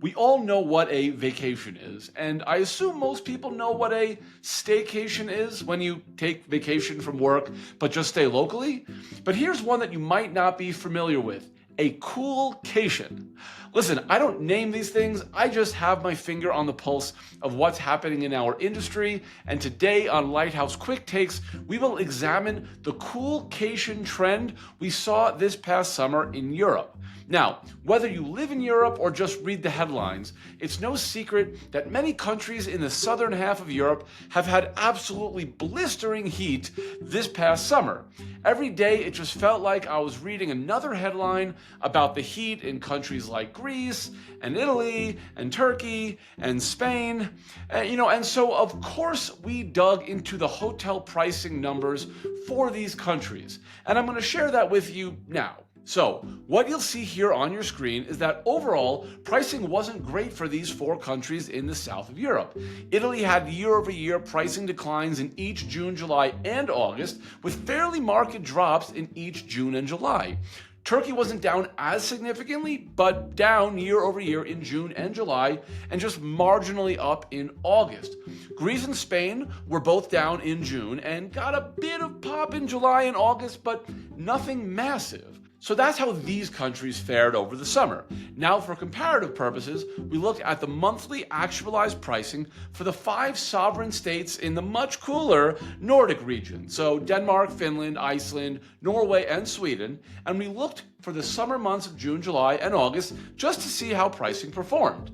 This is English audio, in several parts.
We all know what a vacation is, and I assume most people know what a staycation is when you take vacation from work but just stay locally. But here's one that you might not be familiar with: a coolcation. Listen, I don't name these things, I just have my finger on the pulse of what's happening in our industry, and today on Lighthouse Quick Takes, we will examine the coolcation trend we saw this past summer in Europe. Now, whether you live in Europe or just read the headlines, it's no secret that many countries in the southern half of Europe have had absolutely blistering heat this past summer. Every day it just felt like I was reading another headline about the heat in countries like Greece and Italy and Turkey and Spain. And so of course we dug into the hotel pricing numbers for these countries. And I'm going to share that with you now. So, what you'll see here on your screen is that overall, pricing wasn't great for these four countries in the south of Europe. Italy had year-over-year pricing declines in each June, July, and August, with fairly marked drops in each June and July. Turkey wasn't down as significantly, but down year-over-year in June and July, and just marginally up in August. Greece and Spain were both down in June and got a bit of pop in July and August, but nothing massive. So that's how these countries fared over the summer. Now, for comparative purposes, we looked at the monthly actualized pricing for the 5 sovereign states in the much cooler Nordic region. So Denmark, Finland, Iceland, Norway, and Sweden. And we looked for the summer months of June, July, and August just to see how pricing performed.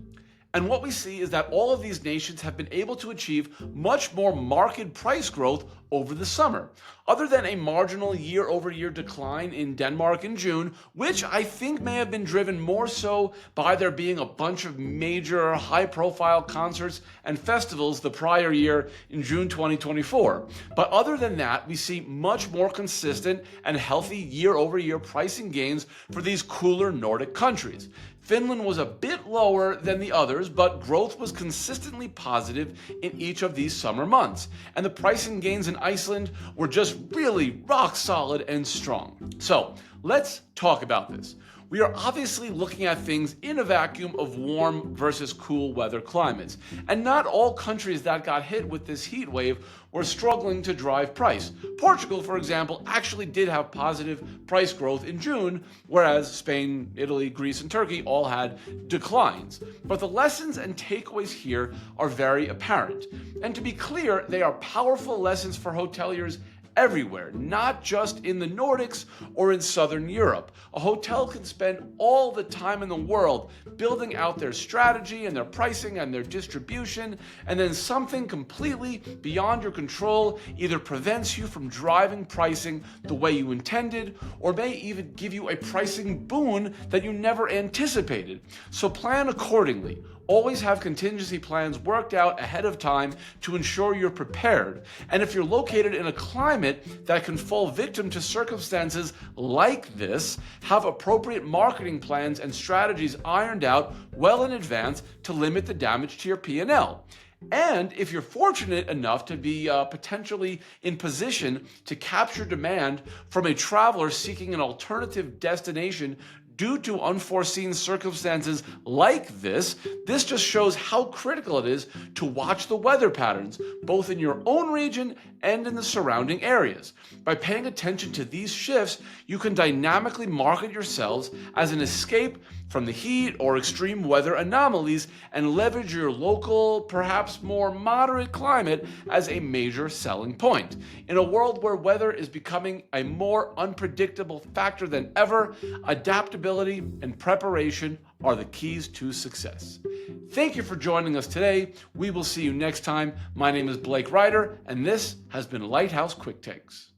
And what we see is that all of these nations have been able to achieve much more marked price growth over the summer. Other than a marginal year-over-year decline in Denmark in June, which I think may have been driven more so by there being a bunch of major high-profile concerts and festivals the prior year in June 2024. But other than that, we see much more consistent and healthy year-over-year pricing gains for these cooler Nordic countries. Finland was a bit lower than the others, but growth was consistently positive in each of these summer months. And the pricing gains in Iceland were just really rock solid and strong. So let's talk about this. We are obviously looking at things in a vacuum of warm versus cool weather climates. And not all countries that got hit with this heat wave were struggling to drive price. Portugal, for example, actually did have positive price growth in June, whereas Spain, Italy, Greece, and Turkey all had declines. But the lessons and takeaways here are very apparent. And to be clear, they are powerful lessons for hoteliers everywhere, not just in the Nordics or in Southern Europe. A hotel can spend all the time in the world building out their strategy and their pricing and their distribution, and then something completely beyond your control either prevents you from driving pricing the way you intended, or may even give you a pricing boon that you never anticipated. So plan accordingly. Always have contingency plans worked out ahead of time to ensure you're prepared. And if you're located in a climate that can fall victim to circumstances like this, have appropriate marketing plans and strategies ironed out well in advance to limit the damage to your P&L. And if you're fortunate enough to be potentially in position to capture demand from a traveler seeking an alternative destination due to unforeseen circumstances like this just shows how critical it is to watch the weather patterns, both in your own region and in the surrounding areas. By paying attention to these shifts, you can dynamically market yourselves as an escape from the heat or extreme weather anomalies and leverage your local, perhaps more moderate climate as a major selling point. In a world where weather is becoming a more unpredictable factor than ever, adaptability and preparation are the keys to success. Thank you for joining us today. We will see you next time. My name is Blake Ryder, and this has been Lighthouse Quick Takes.